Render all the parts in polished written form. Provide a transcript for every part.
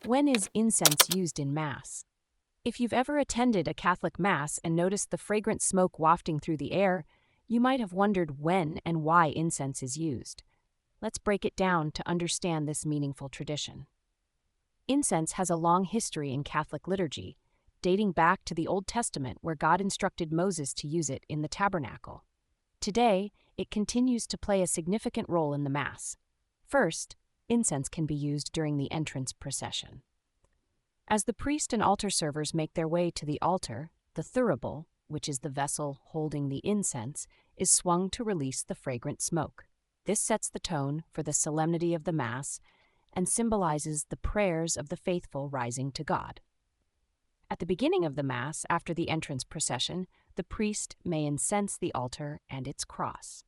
When is incense used in Mass? If you've ever attended a Catholic Mass and noticed the fragrant smoke wafting through the air, you might have wondered when and why incense is used. Let's break it down to understand this meaningful tradition. Incense has a long history in Catholic liturgy, dating back to the Old Testament where God instructed Moses to use it in the tabernacle. Today, it continues to play a significant role in the Mass. First, incense can be used during the entrance procession. As the priest and altar servers make their way to the altar, the thurible, which is the vessel holding the incense, is swung to release the fragrant smoke. This sets the tone for the solemnity of the Mass and symbolizes the prayers of the faithful rising to God. At the beginning of the Mass, after the entrance procession, the priest may incense the altar and its cross.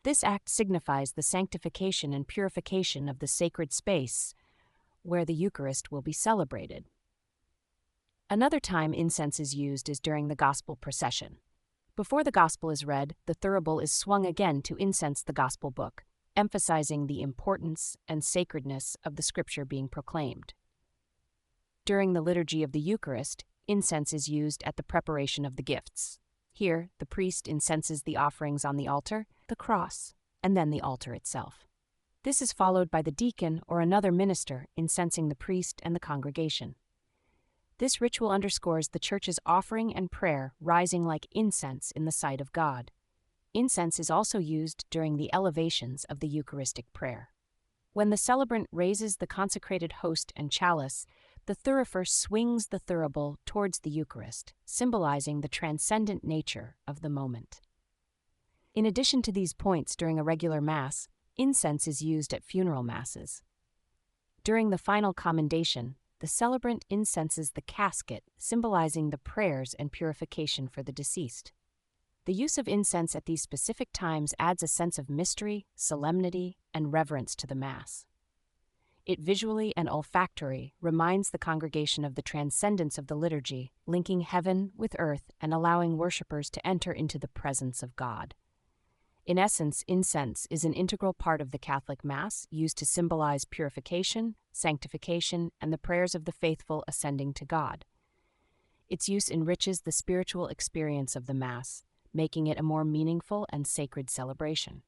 This act signifies the sanctification and purification of the sacred space where the Eucharist will be celebrated. Another time incense is used is during the Gospel procession. Before the Gospel is read, the thurible is swung again to incense the Gospel book, emphasizing the importance and sacredness of the Scripture being proclaimed. During the Liturgy of the Eucharist, incense is used at the preparation of the gifts. Here, the priest incenses the offerings on the altar, the cross, and then the altar itself. This is followed by the deacon or another minister incensing the priest and the congregation. This ritual underscores the Church's offering and prayer rising like incense in the sight of God. Incense is also used during the elevations of the Eucharistic prayer. When the celebrant raises the consecrated host and chalice, the thurifer swings the thurible towards the Eucharist, symbolizing the transcendent nature of the moment. In addition to these points during a regular Mass, incense is used at funeral Masses. During the final commendation, the celebrant incenses the casket, symbolizing the prayers and purification for the deceased. The use of incense at these specific times adds a sense of mystery, solemnity, and reverence to the Mass. It visually and olfactorily reminds the congregation of the transcendence of the liturgy, linking heaven with earth and allowing worshipers to enter into the presence of God. In essence, incense is an integral part of the Catholic Mass, used to symbolize purification, sanctification, and the prayers of the faithful ascending to God. Its use enriches the spiritual experience of the Mass, making it a more meaningful and sacred celebration.